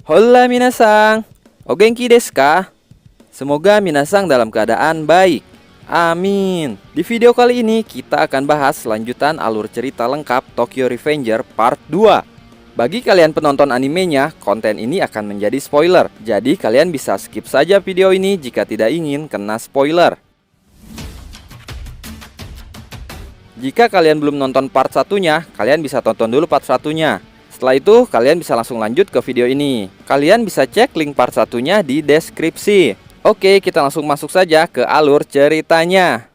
Hola minasang, o genki desu ka? Semoga minasang dalam keadaan baik. Amin. Di video kali ini kita akan bahas lanjutan alur cerita lengkap Tokyo Revenger Part 2. Bagi kalian penonton animenya, konten ini akan menjadi spoiler. Jadi kalian bisa skip saja video ini jika tidak ingin kena spoiler. Jika kalian belum nonton part satunya, kalian bisa tonton dulu part satunya. Setelah itu, kalian bisa langsung lanjut ke video ini. Kalian bisa cek link part satunya di deskripsi. Oke, kita langsung masuk saja ke alur ceritanya.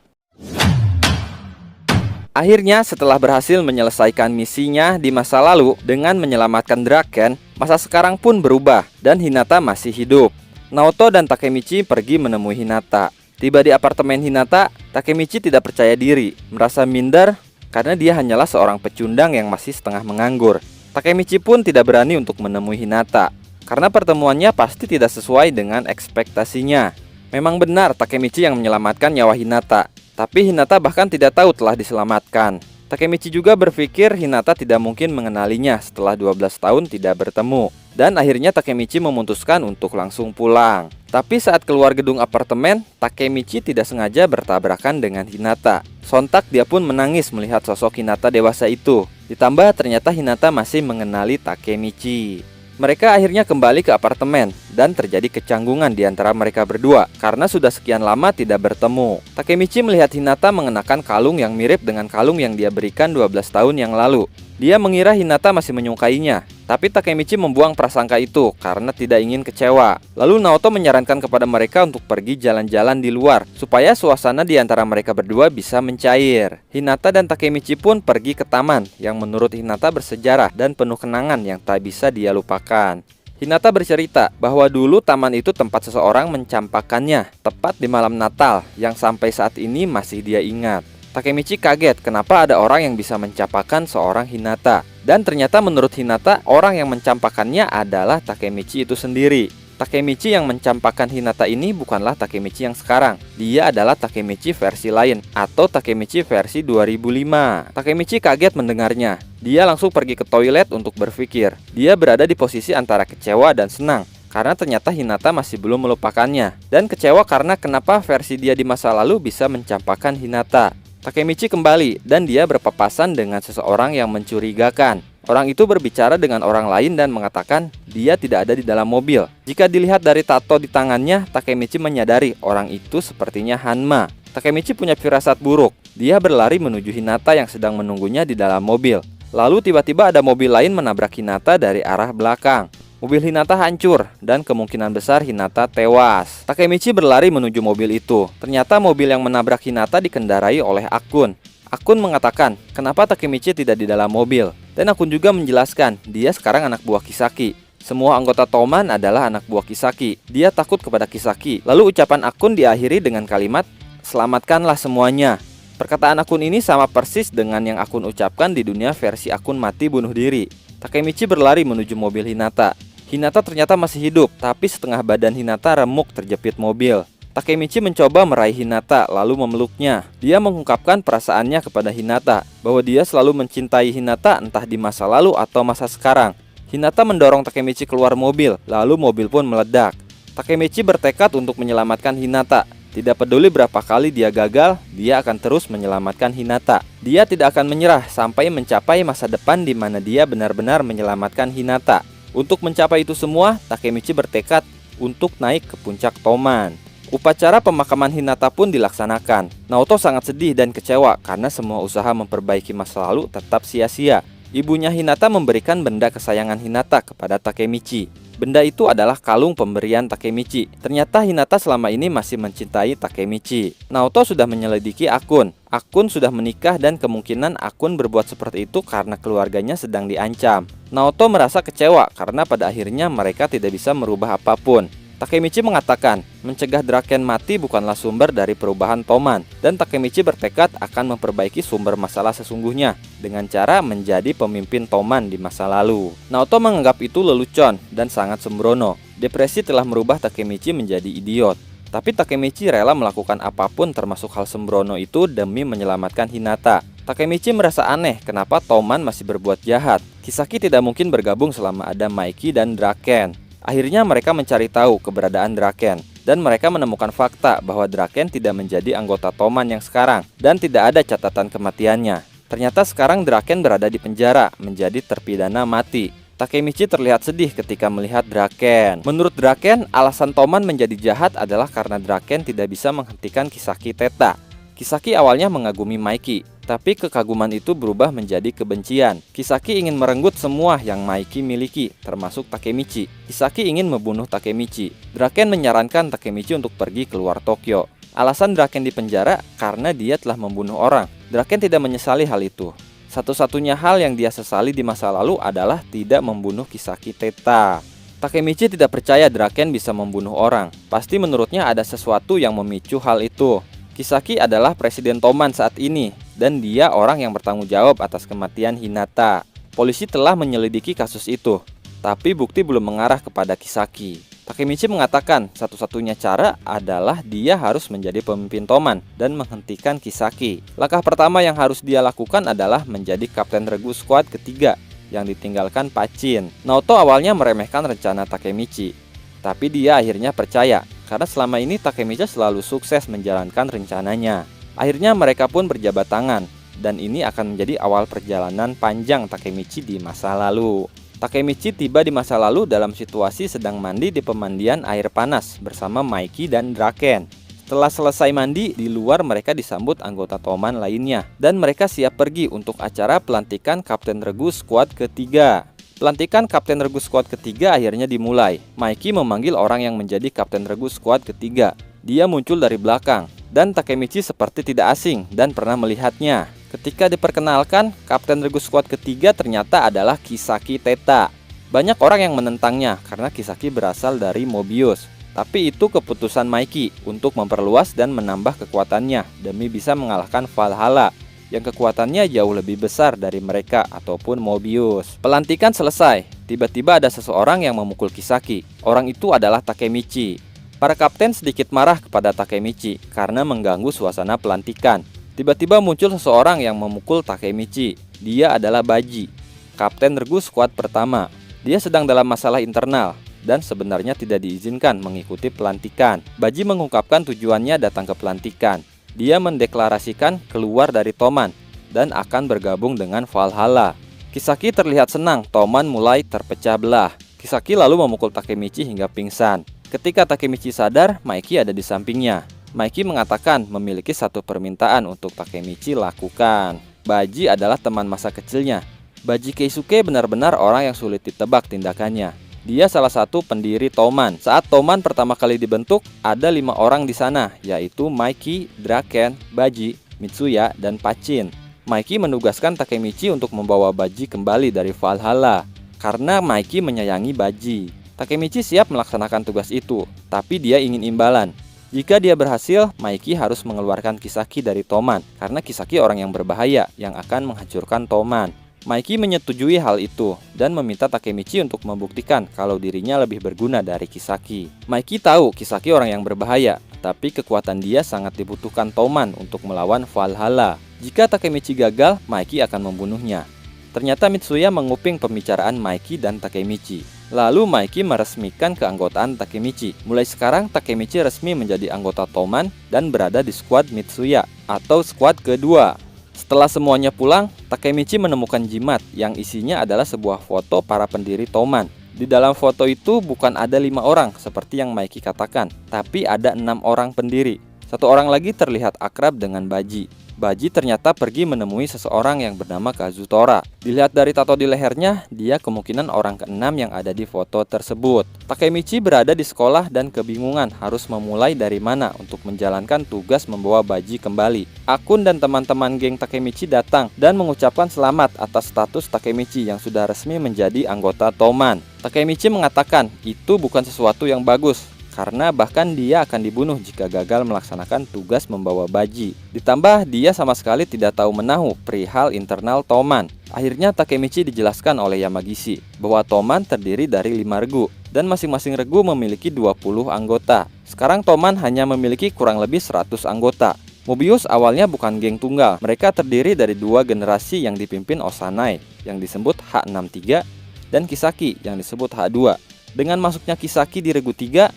Akhirnya, setelah berhasil menyelesaikan misinya di masa lalu dengan menyelamatkan Draken, masa sekarang pun berubah dan Hinata masih hidup. Naoto dan Takemichi pergi menemui Hinata. Tiba di apartemen Hinata, Takemichi tidak percaya diri, merasa minder karena dia hanyalah seorang pecundang yang masih setengah menganggur. Takemichi pun tidak berani untuk menemui Hinata, karena pertemuannya pasti tidak sesuai dengan ekspektasinya. Memang benar Takemichi yang menyelamatkan nyawa Hinata, tapi Hinata bahkan tidak tahu telah diselamatkan. Takemichi juga berpikir Hinata tidak mungkin mengenalinya setelah 12 tahun tidak bertemu. Dan akhirnya Takemichi memutuskan untuk langsung pulang. Tapi saat keluar gedung apartemen, Takemichi tidak sengaja bertabrakan dengan Hinata. Sontak dia pun menangis melihat sosok Hinata dewasa itu. Ditambah ternyata Hinata masih mengenali Takemichi. Mereka akhirnya kembali ke apartemen dan terjadi kecanggungan di antara mereka berdua karena sudah sekian lama tidak bertemu. Takemichi melihat Hinata mengenakan kalung yang mirip dengan kalung yang dia berikan 12 tahun yang lalu. Dia mengira Hinata masih menyukainya, tapi Takemichi membuang prasangka itu karena tidak ingin kecewa. Lalu Naoto menyarankan kepada mereka untuk pergi jalan-jalan di luar supaya suasana di antara mereka berdua bisa mencair. Hinata dan Takemichi pun pergi ke taman yang menurut Hinata bersejarah dan penuh kenangan yang tak bisa dia lupakan. Hinata bercerita bahwa dulu taman itu tempat seseorang mencampakkannya tepat di malam Natal yang sampai saat ini masih dia ingat. Takemichi kaget kenapa ada orang yang bisa mencampakkan seorang Hinata. Dan ternyata menurut Hinata, orang yang mencampakkannya adalah Takemichi itu sendiri. Takemichi yang mencampakkan Hinata ini bukanlah Takemichi yang sekarang. Dia adalah Takemichi versi lain, atau Takemichi versi 2005. Takemichi kaget mendengarnya. Dia langsung pergi ke toilet untuk berpikir. Dia berada di posisi antara kecewa dan senang, karena ternyata Hinata masih belum melupakannya. Dan kecewa karena kenapa versi dia di masa lalu bisa mencampakkan Hinata. Takemichi kembali dan dia berpapasan dengan seseorang yang mencurigakan. Orang itu berbicara dengan orang lain dan mengatakan dia tidak ada di dalam mobil. Jika dilihat dari tato di tangannya, Takemichi menyadari orang itu sepertinya Hanma. Takemichi punya firasat buruk. Dia berlari menuju Hinata yang sedang menunggunya di dalam mobil. Lalu tiba-tiba ada mobil lain menabrak Hinata dari arah belakang. Mobil Hinata hancur dan kemungkinan besar Hinata tewas. Takemichi berlari menuju mobil itu. Ternyata mobil yang menabrak Hinata dikendarai oleh Akun. Akun mengatakan, kenapa Takemichi tidak di dalam mobil? Dan Akun juga menjelaskan, dia sekarang anak buah Kisaki. Semua anggota Toman adalah anak buah Kisaki. Dia takut kepada Kisaki. Lalu ucapan Akun diakhiri dengan kalimat, selamatkanlah semuanya. Perkataan Akun ini sama persis dengan yang Akun ucapkan di dunia versi Akun mati bunuh diri. Takemichi berlari menuju mobil Hinata. Hinata ternyata masih hidup, tapi setengah badan Hinata remuk terjepit mobil. Takemichi mencoba meraih Hinata lalu memeluknya. Dia mengungkapkan perasaannya kepada Hinata, bahwa dia selalu mencintai Hinata entah di masa lalu atau masa sekarang. Hinata mendorong Takemichi keluar mobil, lalu mobil pun meledak. Takemichi bertekad untuk menyelamatkan Hinata. Tidak peduli berapa kali dia gagal, dia akan terus menyelamatkan Hinata. Dia tidak akan menyerah sampai mencapai masa depan di mana dia benar-benar menyelamatkan Hinata. Untuk mencapai itu semua, Takemichi bertekad untuk naik ke puncak Toman. Upacara pemakaman Hinata pun dilaksanakan. Naoto sangat sedih dan kecewa karena semua usaha memperbaiki masa lalu tetap sia-sia. Ibunya Hinata memberikan benda kesayangan Hinata kepada Takemichi. Benda itu adalah kalung pemberian Takemichi. Ternyata Hinata selama ini masih mencintai Takemichi. Naoto sudah menyelidiki Akun. Akun sudah menikah dan kemungkinan Akun berbuat seperti itu karena keluarganya sedang diancam. Naoto merasa kecewa karena pada akhirnya mereka tidak bisa merubah apapun. Takemichi mengatakan, mencegah Draken mati bukanlah sumber dari perubahan Toman, dan Takemichi bertekad akan memperbaiki sumber masalah sesungguhnya dengan cara menjadi pemimpin Toman di masa lalu. Naoto menganggap itu lelucon dan sangat sembrono. Depresi telah merubah Takemichi menjadi idiot. Tapi Takemichi rela melakukan apapun termasuk hal sembrono itu demi menyelamatkan Hinata. Takemichi merasa aneh kenapa Toman masih berbuat jahat. Kisaki tidak mungkin bergabung selama ada Maiki dan Draken. Akhirnya mereka mencari tahu keberadaan Draken, dan mereka menemukan fakta bahwa Draken tidak menjadi anggota Toman yang sekarang, dan tidak ada catatan kematiannya. Ternyata sekarang Draken berada di penjara, menjadi terpidana mati. Takemichi terlihat sedih ketika melihat Draken. Menurut Draken, alasan Toman menjadi jahat adalah karena Draken tidak bisa menghentikan Kisaki Teta. Kisaki awalnya mengagumi Maiki, tapi kekaguman itu berubah menjadi kebencian. Kisaki ingin merenggut semua yang Maiki miliki, termasuk Takemichi. Kisaki ingin membunuh Takemichi. Draken menyarankan Takemichi untuk pergi keluar Tokyo. Alasan Draken di penjara karena dia telah membunuh orang. Draken tidak menyesali hal itu. Satu-satunya hal yang dia sesali di masa lalu adalah tidak membunuh Kisaki Teta. Takemichi tidak percaya Draken bisa membunuh orang. Pasti menurutnya ada sesuatu yang memicu hal itu. Kisaki adalah presiden Toman saat ini, dan dia orang yang bertanggung jawab atas kematian Hinata. Polisi telah menyelidiki kasus itu, tapi bukti belum mengarah kepada Kisaki. Takemichi mengatakan satu-satunya cara adalah dia harus menjadi pemimpin Toman dan menghentikan Kisaki. Langkah pertama yang harus dia lakukan adalah menjadi kapten regu squad ketiga yang ditinggalkan Pachin. Naoto awalnya meremehkan rencana Takemichi, tapi dia akhirnya percaya karena selama ini Takemichi selalu sukses menjalankan rencananya. Akhirnya mereka pun berjabat tangan, dan ini akan menjadi awal perjalanan panjang Takemichi di masa lalu. Takemichi tiba di masa lalu dalam situasi sedang mandi di pemandian air panas bersama Maiki dan Draken. Setelah selesai mandi, di luar mereka disambut anggota Toman lainnya, dan mereka siap pergi untuk acara pelantikan Kapten Regu Squad ketiga. Pelantikan Kapten Regu Squad ketiga akhirnya dimulai. Maiki memanggil orang yang menjadi Kapten Regu Squad ketiga. Dia muncul dari belakang, dan Takemichi seperti tidak asing dan pernah melihatnya. Ketika diperkenalkan, Kapten Regu Squad ketiga ternyata adalah Kisaki Teta. Banyak orang yang menentangnya karena Kisaki berasal dari Mobius. Tapi itu keputusan Maiki untuk memperluas dan menambah kekuatannya demi bisa mengalahkan Valhalla yang kekuatannya jauh lebih besar dari mereka ataupun Mobius. Pelantikan selesai. Tiba-tiba ada seseorang yang memukul Kisaki. Orang itu adalah Takemichi. Para kapten sedikit marah kepada Takemichi karena mengganggu suasana pelantikan. Tiba-tiba muncul seseorang yang memukul Takemichi. Dia adalah Baji, kapten regu skuad pertama. Dia sedang dalam masalah internal dan sebenarnya tidak diizinkan mengikuti pelantikan. Baji mengungkapkan tujuannya datang ke pelantikan. Dia mendeklarasikan keluar dari Toman dan akan bergabung dengan Valhalla. Kisaki terlihat senang. Toman mulai terpecah belah. Kisaki lalu memukul Takemichi hingga pingsan. Ketika Takemichi sadar, Maiki ada di sampingnya. Maiki mengatakan memiliki satu permintaan untuk Takemichi lakukan. Baji adalah teman masa kecilnya. Baji Keisuke benar-benar orang yang sulit ditebak tindakannya. Dia salah satu pendiri Toman. Saat Toman pertama kali dibentuk, ada 5 orang di sana, yaitu Maiki, Draken, Baji, Mitsuya, dan Pachin. Maiki menugaskan Takemichi untuk membawa Baji kembali dari Valhalla, karena Maiki menyayangi Baji. Takemichi siap melaksanakan tugas itu, tapi dia ingin imbalan. Jika dia berhasil, Maiki harus mengeluarkan Kisaki dari Toman, karena Kisaki orang yang berbahaya yang akan menghancurkan Toman. Maiki menyetujui hal itu dan meminta Takemichi untuk membuktikan kalau dirinya lebih berguna dari Kisaki. Maiki tahu Kisaki orang yang berbahaya, tapi kekuatan dia sangat dibutuhkan Toman untuk melawan Valhalla. Jika Takemichi gagal, Maiki akan membunuhnya. Ternyata Mitsuya menguping pembicaraan Maiki dan Takemichi. Lalu Maiki meresmikan keanggotaan Takemichi. Mulai sekarang Takemichi resmi menjadi anggota Toman dan berada di skuad Mitsuya atau skuad kedua. Setelah semuanya pulang, Takemichi menemukan jimat yang isinya adalah sebuah foto para pendiri Toman. Di dalam foto itu bukan ada 5 orang seperti yang Maiki katakan, tapi ada 6 orang pendiri. Satu orang lagi terlihat akrab dengan Baji. Baji ternyata pergi menemui seseorang yang bernama Kazutora. Dilihat dari tato di lehernya, dia kemungkinan orang ke-6 yang ada di foto tersebut. Takemichi berada di sekolah dan kebingungan harus memulai dari mana untuk menjalankan tugas membawa Baji kembali. Akun dan teman-teman geng Takemichi datang dan mengucapkan selamat atas status Takemichi yang sudah resmi menjadi anggota Toman. Takemichi mengatakan itu bukan sesuatu yang bagus, karena bahkan dia akan dibunuh jika gagal melaksanakan tugas membawa Baji. Ditambah dia sama sekali tidak tahu menahu perihal internal Toman. Akhirnya Takemichi dijelaskan oleh Yamagishi bahwa Toman terdiri dari 5 regu dan masing-masing regu memiliki 20 anggota. Sekarang Toman hanya memiliki kurang lebih 100 anggota. Mobius awalnya bukan geng tunggal. Mereka terdiri dari 2 generasi yang dipimpin Osanai yang disebut H63 dan Kisaki yang disebut H2. Dengan masuknya Kisaki di regu 3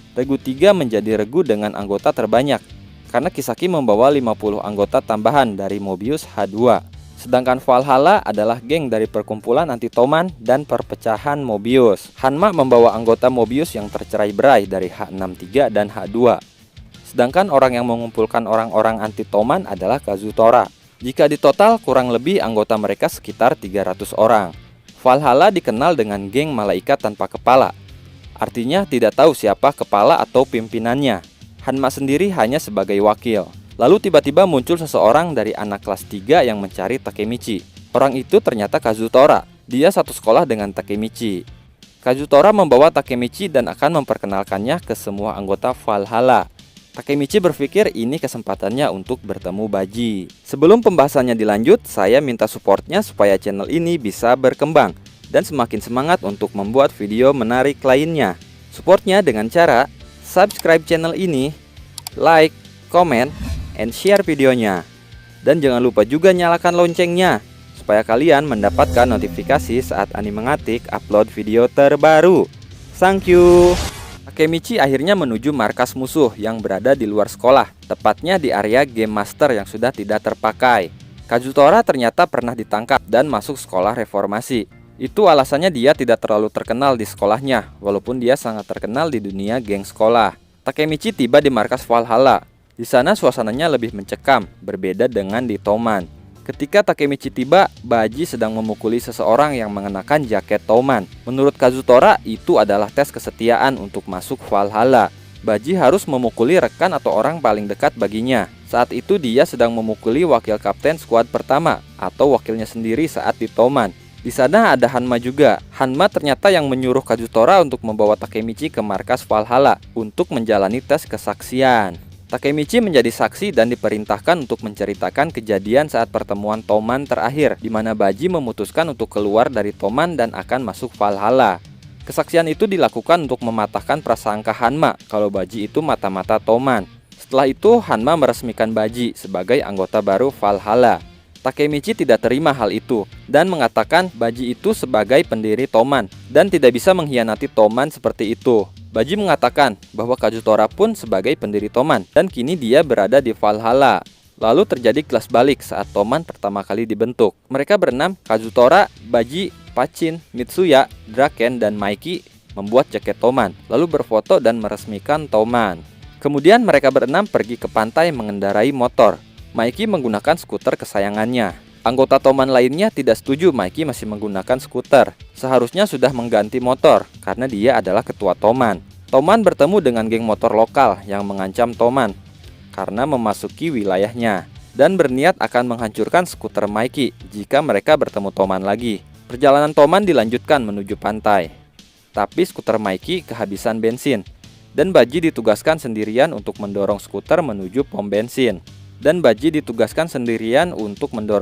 menjadi regu dengan anggota terbanyak karena Kisaki membawa 50 anggota tambahan dari Mobius H2. Sedangkan Valhalla adalah geng dari perkumpulan anti Toman dan perpecahan Mobius. Hanma membawa anggota Mobius yang tercerai-berai dari H63 dan H2. Sedangkan orang yang mengumpulkan orang-orang anti Toman adalah Kazutora. Jika di total kurang lebih anggota mereka sekitar 300 orang. Valhalla dikenal dengan geng malaikat tanpa kepala. Artinya tidak tahu siapa kepala atau pimpinannya. Hanma sendiri hanya sebagai wakil. Lalu tiba-tiba muncul seseorang dari anak kelas 3 yang mencari Takemichi. Orang itu ternyata Kazutora. Dia satu sekolah dengan Takemichi. Kazutora membawa Takemichi dan akan memperkenalkannya ke semua anggota Valhalla. Takemichi berpikir ini kesempatannya untuk bertemu Baji. Sebelum pembahasannya dilanjut, saya minta supportnya supaya channel ini bisa berkembang dan semakin semangat untuk membuat video menarik lainnya. Supportnya dengan cara subscribe channel ini, like, comment, and share videonya. Dan jangan lupa juga nyalakan loncengnya supaya kalian mendapatkan notifikasi saat Ani Mengatik upload video terbaru. Thank you. Takemichi akhirnya menuju markas musuh yang berada di luar sekolah, tepatnya di area Game Master yang sudah tidak terpakai. Kazutora ternyata pernah ditangkap dan masuk sekolah reformasi. Itu alasannya dia tidak terlalu terkenal di sekolahnya, walaupun dia sangat terkenal di dunia geng sekolah. Takemichi tiba di markas Valhalla. Di sana suasananya lebih mencekam, berbeda dengan di Toman. Ketika Takemichi tiba, Baji sedang memukuli seseorang yang mengenakan jaket Toman. Menurut Kazutora, itu adalah tes kesetiaan untuk masuk Valhalla. Baji harus memukuli rekan atau orang paling dekat baginya. Saat itu dia sedang memukuli wakil kapten skuad pertama atau wakilnya sendiri saat di Toman. Di sana ada Hanma juga. Hanma ternyata yang menyuruh Kazutora untuk membawa Takemichi ke markas Valhalla untuk menjalani tes kesaksian. Takemichi menjadi saksi dan diperintahkan untuk menceritakan kejadian saat pertemuan Toman terakhir, di mana Baji memutuskan untuk keluar dari Toman dan akan masuk Valhalla. Kesaksian itu dilakukan untuk mematahkan prasangka Hanma kalau Baji itu mata-mata Toman. Setelah itu Hanma meresmikan Baji sebagai anggota baru Valhalla. Takemichi tidak terima hal itu dan mengatakan Baji itu sebagai pendiri Toman dan tidak bisa mengkhianati Toman seperti itu. Baji mengatakan bahwa Kazutora pun sebagai pendiri Toman dan kini dia berada di Valhalla. Lalu terjadi kelas balik saat Toman pertama kali dibentuk. Mereka berenam, Kazutora, Baji, Pachin, Mitsuya, Draken, dan Maiki membuat jaket Toman, lalu berfoto dan meresmikan Toman. Kemudian mereka berenam pergi ke pantai mengendarai motor. Maiki menggunakan skuter kesayangannya. Anggota Toman lainnya tidak setuju Maiki masih menggunakan skuter. Seharusnya sudah mengganti motor karena dia adalah ketua Toman. Toman bertemu dengan geng motor lokal yang mengancam Toman karena memasuki wilayahnya dan berniat akan menghancurkan skuter Maiki jika mereka bertemu Toman lagi. Perjalanan Toman dilanjutkan menuju pantai. Tapi skuter Maiki kehabisan bensin dan Baji ditugaskan sendirian untuk mendorong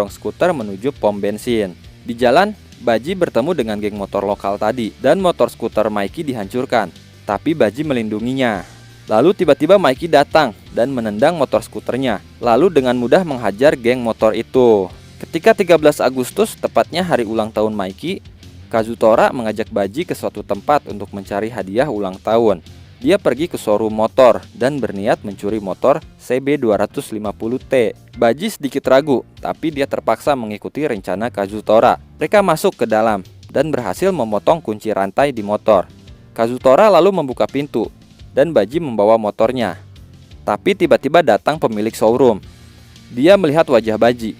skuter menuju pom bensin. Di jalan, Baji bertemu dengan geng motor lokal tadi dan motor skuter Maiki dihancurkan, tapi Baji melindunginya. Lalu tiba-tiba Maiki datang dan menendang motor skuternya, lalu dengan mudah menghajar geng motor itu. Ketika 13 Agustus, tepatnya hari ulang tahun Maiki, Kazutora mengajak Baji ke suatu tempat untuk mencari hadiah ulang tahun. Dia pergi ke showroom motor dan berniat mencuri motor CB250T. Baji sedikit ragu, tapi dia terpaksa mengikuti rencana Kazutora. Mereka masuk ke dalam dan berhasil memotong kunci rantai di motor. Kazutora lalu membuka pintu dan Baji membawa motornya. Tapi tiba-tiba datang pemilik showroom. Dia melihat wajah Baji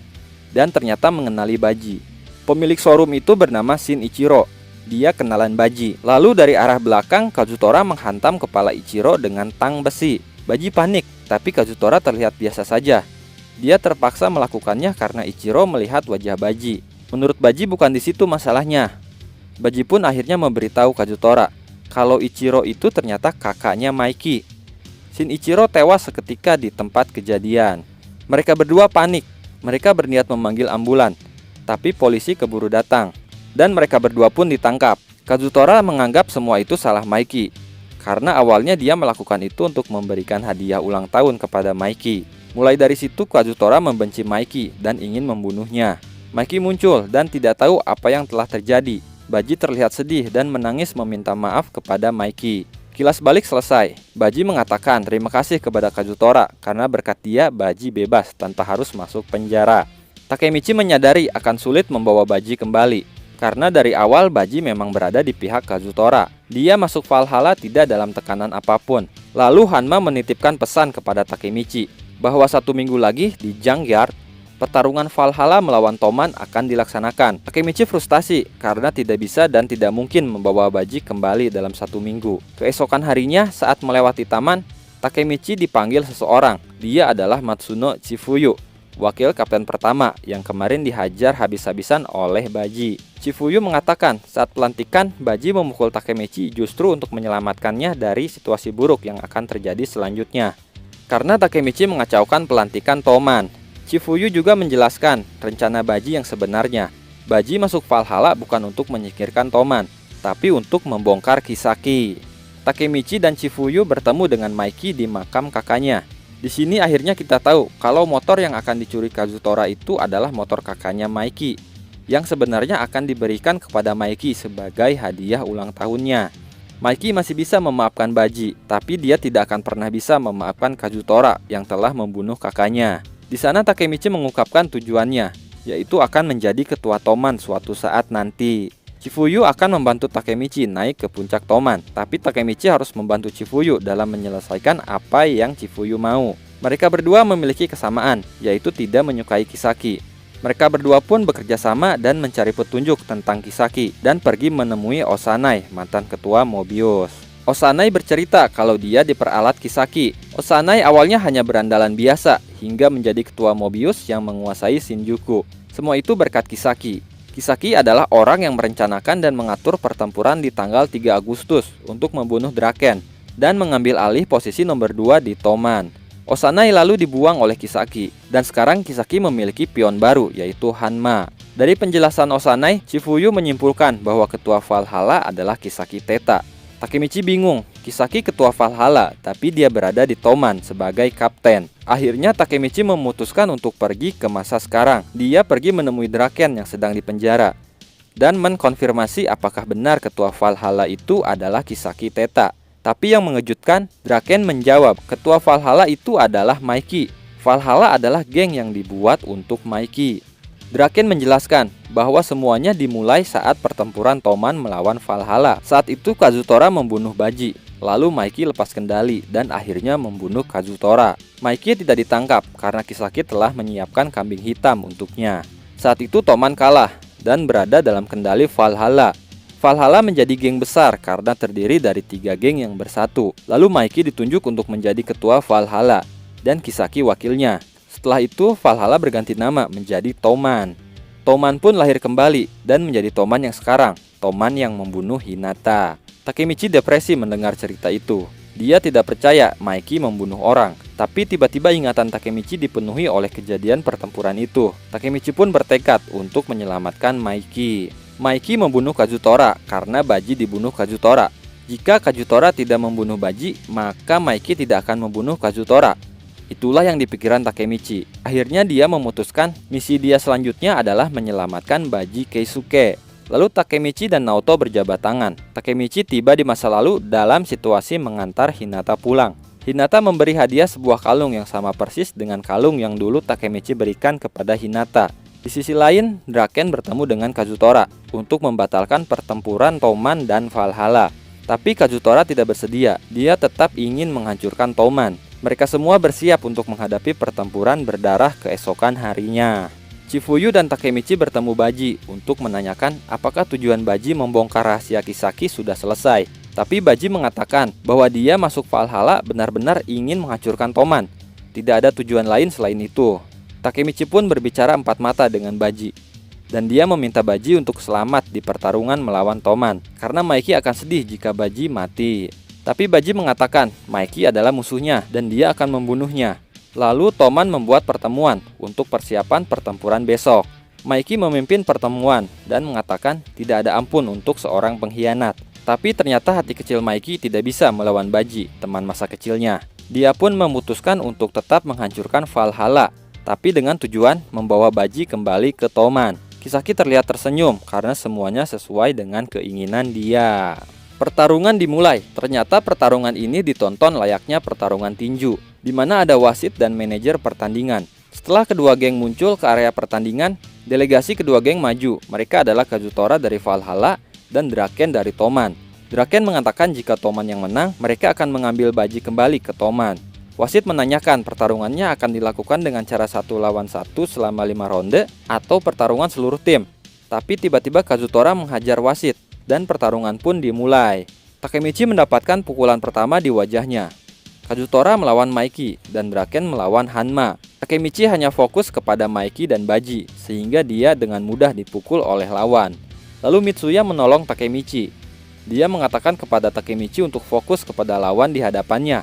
dan ternyata mengenali Baji. Pemilik showroom itu bernama Shin Ichiro. Dia kenalan Baji. Lalu dari arah belakang Kazutora menghantam kepala Ichiro dengan tang besi. Baji panik, tapi Kazutora terlihat biasa saja. Dia terpaksa melakukannya karena Ichiro melihat wajah Baji. Menurut Baji bukan di situ masalahnya. Baji pun akhirnya memberitahu Kazutora kalau Ichiro itu ternyata kakaknya Maiki. Shin Ichiro tewas seketika di tempat kejadian. Mereka berdua panik. Mereka berniat memanggil ambulan, tapi polisi keburu datang dan mereka berdua pun ditangkap. Kazutora menganggap semua itu salah Maiki karena awalnya dia melakukan itu untuk memberikan hadiah ulang tahun kepada Maiki. Mulai dari situ Kazutora membenci Maiki dan ingin membunuhnya. Maiki muncul dan tidak tahu apa yang telah terjadi. Baji terlihat sedih dan menangis meminta maaf kepada Maiki. Kilas balik selesai. Baji mengatakan terima kasih kepada Kazutora karena berkat dia Baji bebas tanpa harus masuk penjara. Takemichi menyadari akan sulit membawa Baji kembali karena dari awal Baji memang berada di pihak Kazutora. Dia masuk Valhalla tidak dalam tekanan apapun. Lalu Hanma menitipkan pesan kepada Takemichi bahwa 1 minggu lagi di Junkyard, pertarungan Valhalla melawan Toman akan dilaksanakan. Takemichi frustasi karena tidak bisa dan tidak mungkin membawa Baji kembali dalam 1 minggu. Keesokan harinya saat melewati taman, Takemichi dipanggil seseorang. Dia adalah Matsuno Chifuyu, wakil kapten pertama yang kemarin dihajar habis-habisan oleh Baji. Chifuyu mengatakan saat pelantikan Baji memukul Takemichi justru untuk menyelamatkannya dari situasi buruk yang akan terjadi selanjutnya. Karena Takemichi mengacaukan pelantikan Toman. Chifuyu juga menjelaskan rencana Baji yang sebenarnya. Baji masuk Valhalla bukan untuk menyingkirkan Toman, tapi untuk membongkar Kisaki. Takemichi dan Chifuyu bertemu dengan Maiki di makam kakaknya. Di sini akhirnya kita tahu kalau motor yang akan dicuri Kazutora itu adalah motor kakaknya Maiki, yang sebenarnya akan diberikan kepada Maiki sebagai hadiah ulang tahunnya. Maiki masih bisa memaafkan Baji, tapi dia tidak akan pernah bisa memaafkan Kazutora yang telah membunuh kakaknya. Di sana Takemichi mengungkapkan tujuannya, yaitu akan menjadi ketua Toman suatu saat nanti. Chifuyu akan membantu Takemichi naik ke puncak Toman, tapi Takemichi harus membantu Chifuyu dalam menyelesaikan apa yang Chifuyu mau. Mereka berdua memiliki kesamaan, yaitu tidak menyukai Kisaki. Mereka berdua pun bekerja sama dan mencari petunjuk tentang Kisaki dan pergi menemui Osanai, mantan ketua Mobius. Osanai bercerita kalau dia diperalat Kisaki. Osanai awalnya hanya berandalan biasa hingga menjadi ketua Mobius yang menguasai Shinjuku. Semua itu berkat Kisaki. Kisaki adalah orang yang merencanakan dan mengatur pertempuran di tanggal 3 Agustus untuk membunuh Draken dan mengambil alih posisi nomor 2 di Toman. Osanai lalu dibuang oleh Kisaki dan sekarang Kisaki memiliki pion baru yaitu Hanma. Dari penjelasan Osanai, Chifuyu menyimpulkan bahwa ketua Valhalla adalah Kisaki Teta. Takemichi bingung, Kisaki ketua Valhalla, tapi dia berada di Toman sebagai kapten. Akhirnya Takemichi memutuskan untuk pergi ke masa sekarang. Dia pergi menemui Draken yang sedang dipenjara dan mengkonfirmasi apakah benar ketua Valhalla itu adalah Kisaki Teta. Tapi yang mengejutkan, Draken menjawab ketua Valhalla itu adalah Maiki. Valhalla adalah geng yang dibuat untuk Maiki. Draken menjelaskan bahwa semuanya dimulai saat pertempuran Toman melawan Valhalla. Saat itu Kazutora membunuh Baji, lalu Maiki lepas kendali dan akhirnya membunuh Kazutora. Maiki tidak ditangkap karena Kisaki telah menyiapkan kambing hitam untuknya. Saat itu Toman kalah dan berada dalam kendali Valhalla. Valhalla menjadi geng besar karena terdiri dari 3 geng yang bersatu. Lalu Maiki ditunjuk untuk menjadi ketua Valhalla dan Kisaki wakilnya. Setelah itu, Valhalla berganti nama menjadi Toman. Toman pun lahir kembali dan menjadi Toman yang sekarang, Toman yang membunuh Hinata. Takemichi depresi mendengar cerita itu. Dia tidak percaya Maiki membunuh orang, tapi tiba-tiba ingatan Takemichi dipenuhi oleh kejadian pertempuran itu. Takemichi pun bertekad untuk menyelamatkan Maiki. Maiki membunuh Kazutora karena Baji dibunuh Kazutora. Jika Kazutora tidak membunuh Baji, maka Maiki tidak akan membunuh Kazutora. Itulah yang dipikirkan Takemichi. Akhirnya dia memutuskan misi dia selanjutnya adalah menyelamatkan Baji Keisuke. Lalu Takemichi dan Naoto berjabat tangan. Takemichi tiba di masa lalu dalam situasi mengantar Hinata pulang. Hinata memberi hadiah sebuah kalung yang sama persis dengan kalung yang dulu Takemichi berikan kepada Hinata. Di sisi lain, Draken bertemu dengan Kazutora untuk membatalkan pertempuran Toman dan Valhalla. Tapi Kazutora tidak bersedia. Dia tetap ingin menghancurkan Toman. Mereka semua bersiap untuk menghadapi pertempuran berdarah keesokan harinya. Chifuyu dan Takemichi bertemu Baji untuk menanyakan apakah tujuan Baji membongkar rahasia Kisaki sudah selesai. Tapi Baji mengatakan bahwa dia masuk Valhalla benar-benar ingin menghancurkan Toman. Tidak ada tujuan lain selain itu. Takemichi pun berbicara empat mata dengan Baji. Dan dia meminta Baji untuk selamat di pertarungan melawan Toman. Karena Maiki akan sedih jika Baji mati. Tapi Baji mengatakan Maiki adalah musuhnya dan dia akan membunuhnya. Lalu Toman membuat pertemuan untuk persiapan pertempuran besok. Maiki memimpin pertemuan dan mengatakan tidak ada ampun untuk seorang pengkhianat. Tapi ternyata hati kecil Maiki tidak bisa melawan Baji, teman masa kecilnya. Dia pun memutuskan untuk tetap menghancurkan Valhalla, tapi dengan tujuan membawa Baji kembali ke Toman. Kisaki terlihat tersenyum karena semuanya sesuai dengan keinginan dia. Pertarungan dimulai. Ternyata pertarungan ini ditonton layaknya pertarungan tinju, di mana ada wasit dan manajer pertandingan. Setelah kedua geng muncul ke area pertandingan, delegasi kedua geng maju. Mereka adalah Kazutora dari Valhalla dan Draken dari Toman. Draken mengatakan jika Toman yang menang, mereka akan mengambil baji kembali ke Toman. Wasit menanyakan pertarungannya akan dilakukan dengan cara 1 lawan 1 selama 5 ronde atau pertarungan seluruh tim. Tapi tiba-tiba Kazutora menghajar wasit dan pertarungan pun dimulai. Takemichi mendapatkan pukulan pertama di wajahnya. Kazutora melawan Maiki dan Draken melawan Hanma. Takemichi hanya fokus kepada Maiki dan baji sehingga dia dengan mudah dipukul oleh lawan. Lalu Mitsuya menolong Takemichi. Dia mengatakan kepada Takemichi untuk fokus kepada lawan di hadapannya.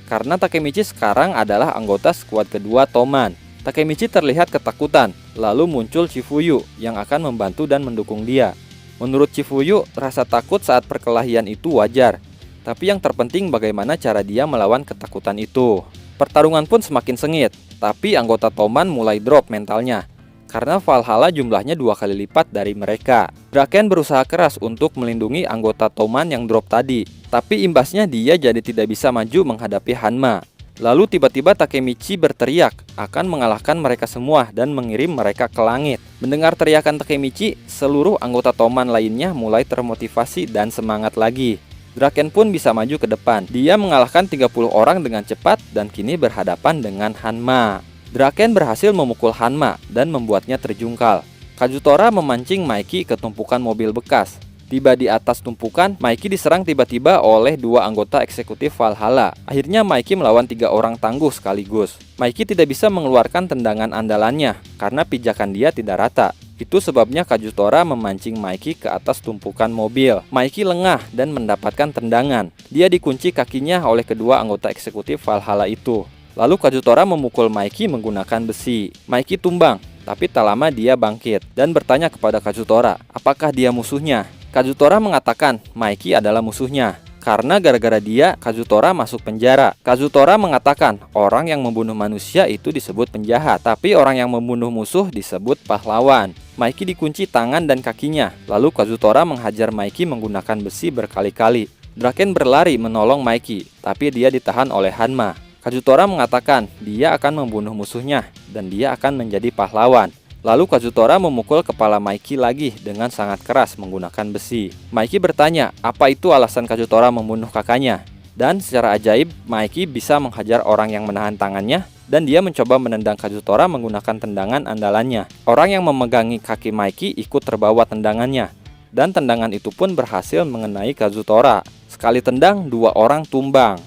Karena Takemichi sekarang adalah anggota skuad kedua Toman. Takemichi terlihat ketakutan, lalu muncul Chifuyu yang akan membantu dan mendukung dia. Menurut Chifuyu, rasa takut saat perkelahian itu wajar. Tapi yang terpenting bagaimana cara dia melawan ketakutan itu. Pertarungan pun semakin sengit, tapi anggota Toman mulai drop mentalnya. Karena Valhalla jumlahnya 2 kali lipat dari mereka. Draken berusaha keras untuk melindungi anggota Toman yang drop tadi. Tapi imbasnya dia jadi tidak bisa maju menghadapi Hanma. Lalu tiba-tiba Takemichi berteriak akan mengalahkan mereka semua dan mengirim mereka ke langit. Mendengar teriakan Takemichi, seluruh anggota Toman lainnya mulai termotivasi dan semangat lagi. Draken pun bisa maju ke depan. Dia mengalahkan 30 orang dengan cepat dan kini berhadapan dengan Hanma. Draken berhasil memukul Hanma dan membuatnya terjungkal. Kazutora memancing Maiki ke tumpukan mobil bekas. Tiba di atas tumpukan, Maiki diserang tiba-tiba oleh 2 anggota eksekutif Valhalla. Akhirnya Maiki melawan 3 orang tangguh sekaligus. Maiki tidak bisa mengeluarkan tendangan andalannya karena pijakan dia tidak rata. Itu sebabnya Kazutora memancing Maiki ke atas tumpukan mobil. Maiki lengah dan mendapatkan tendangan. Dia dikunci kakinya oleh kedua anggota eksekutif Valhalla itu. Lalu Kazutora memukul Maiki menggunakan besi. Maiki tumbang, tapi tak lama dia bangkit dan bertanya kepada Kazutora, apakah dia musuhnya? Kazutora mengatakan Maiki adalah musuhnya. Karena gara-gara dia, Kazutora masuk penjara. Kazutora mengatakan orang yang membunuh manusia itu disebut penjahat, tapi orang yang membunuh musuh disebut pahlawan. Maiki dikunci tangan dan kakinya. Lalu Kazutora menghajar Maiki menggunakan besi berkali-kali. Draken berlari menolong Maiki, tapi dia ditahan oleh Hanma. Kazutora mengatakan dia akan membunuh musuhnya dan dia akan menjadi pahlawan. Lalu Kazutora memukul kepala Maiki lagi dengan sangat keras menggunakan besi. Maiki bertanya apa itu alasan Kazutora membunuh kakaknya. Dan secara ajaib Maiki bisa menghajar orang yang menahan tangannya dan dia mencoba menendang Kazutora menggunakan tendangan andalannya. Orang yang memegangi kaki Maiki ikut terbawa tendangannya. Dan tendangan itu pun berhasil mengenai Kazutora. Sekali tendang 2 orang tumbang.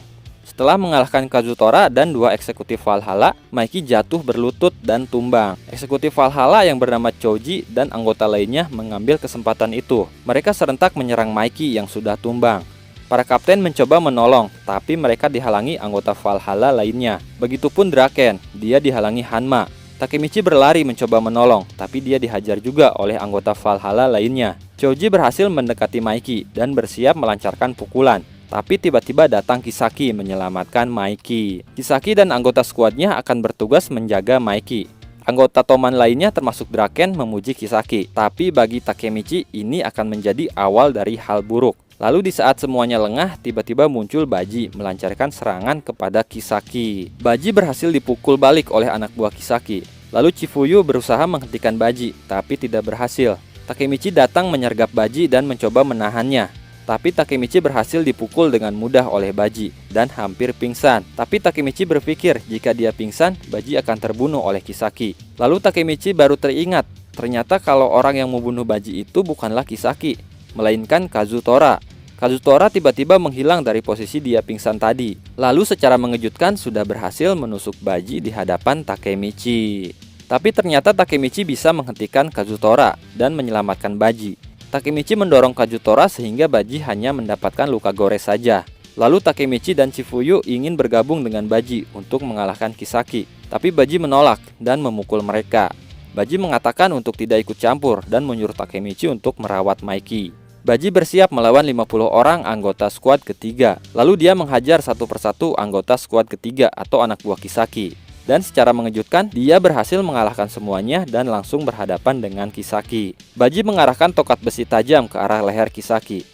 Setelah mengalahkan Kazutora dan 2 eksekutif Valhalla, Maiki jatuh berlutut dan tumbang. Eksekutif Valhalla yang bernama Choji dan anggota lainnya mengambil kesempatan itu. Mereka serentak menyerang Maiki yang sudah tumbang. Para kapten mencoba menolong, tapi mereka dihalangi anggota Valhalla lainnya. Begitupun Draken, dia dihalangi Hanma. Takemichi berlari mencoba menolong, tapi dia dihajar juga oleh anggota Valhalla lainnya. Choji berhasil mendekati Maiki dan bersiap melancarkan pukulan. Tapi tiba-tiba datang Kisaki menyelamatkan Maiki. Kisaki dan anggota skuadnya akan bertugas menjaga Maiki. Anggota Toman lainnya termasuk Draken memuji Kisaki. Tapi bagi Takemichi ini akan menjadi awal dari hal buruk. Lalu di saat semuanya lengah, tiba-tiba muncul Baji melancarkan serangan kepada Kisaki. Baji berhasil dipukul balik oleh anak buah Kisaki. Lalu Chifuyu berusaha menghentikan Baji, tapi tidak berhasil. Takemichi datang menyergap Baji dan mencoba menahannya. Tapi Takemichi berhasil dipukul dengan mudah oleh Baji dan hampir pingsan. Tapi Takemichi berpikir jika dia pingsan, Baji akan terbunuh oleh Kisaki. Lalu Takemichi baru teringat, ternyata kalau orang yang membunuh Baji itu bukanlah Kisaki, melainkan Kazutora. Kazutora tiba-tiba menghilang dari posisi dia pingsan tadi. Lalu secara mengejutkan sudah berhasil menusuk Baji di hadapan Takemichi. Tapi ternyata Takemichi bisa menghentikan Kazutora dan menyelamatkan Baji. Takemichi mendorong Kazutora sehingga Baji hanya mendapatkan luka gores saja. Lalu Takemichi dan Chifuyu ingin bergabung dengan Baji untuk mengalahkan Kisaki. Tapi Baji menolak dan memukul mereka. Baji mengatakan untuk tidak ikut campur dan menyuruh Takemichi untuk merawat Maiki. Baji bersiap melawan 50 orang anggota skuad ketiga. Lalu dia menghajar satu persatu anggota skuad ketiga atau anak buah Kisaki. Dan secara mengejutkan, dia berhasil mengalahkan semuanya dan langsung berhadapan dengan Kisaki. Baji mengarahkan tokat besi tajam ke arah leher Kisaki.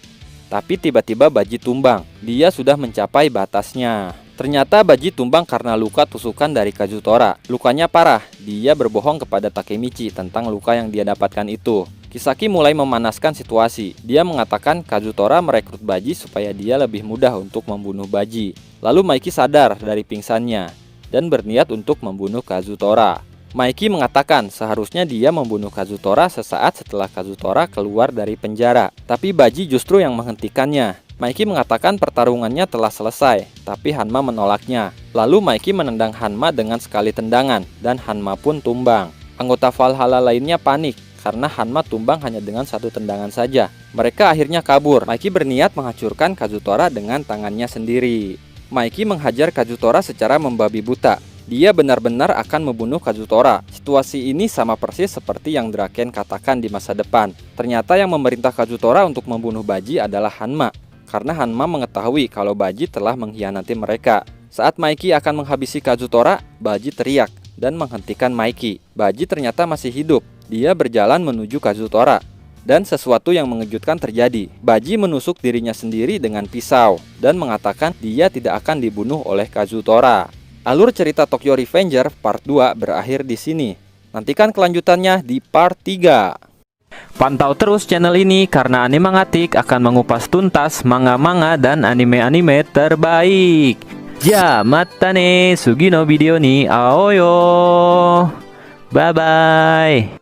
Tapi tiba-tiba Baji tumbang. Dia sudah mencapai batasnya. Ternyata Baji tumbang karena luka tusukan dari Kazutora. Lukanya parah. Dia berbohong kepada Takemichi tentang luka yang dia dapatkan itu. Kisaki mulai memanaskan situasi. Dia mengatakan Kazutora merekrut Baji supaya dia lebih mudah untuk membunuh Baji. Lalu Maiki sadar dari pingsannya dan berniat untuk membunuh Kazutora. Maiki mengatakan seharusnya dia membunuh Kazutora sesaat setelah Kazutora keluar dari penjara. Tapi Baji justru yang menghentikannya. Maiki mengatakan pertarungannya telah selesai, tapi Hanma menolaknya. Lalu Maiki menendang Hanma dengan sekali tendangan, dan Hanma pun tumbang. Anggota Valhalla lainnya panik, karena Hanma tumbang hanya dengan satu tendangan saja. Mereka akhirnya kabur. Maiki berniat menghancurkan Kazutora dengan tangannya sendiri. Maiki menghajar Kazutora secara membabi buta. Dia benar-benar akan membunuh Kazutora. Situasi ini sama persis seperti yang Draken katakan di masa depan. Ternyata yang memerintah Kazutora untuk membunuh Baji adalah Hanma. Karena Hanma mengetahui kalau Baji telah mengkhianati mereka. Saat Maiki akan menghabisi Kazutora, Baji teriak dan menghentikan Maiki. Baji ternyata masih hidup. Dia berjalan menuju Kazutora. Dan sesuatu yang mengejutkan terjadi. Baji menusuk dirinya sendiri dengan pisau dan mengatakan dia tidak akan dibunuh oleh Kazutora. Alur cerita Tokyo Revenger part 2 berakhir di sini. Nantikan kelanjutannya di part 3. Pantau terus channel ini karena Animangatik akan mengupas tuntas manga-manga dan anime-anime terbaik. Ja, mata ne, sugi no video ni aoyo. Bye bye.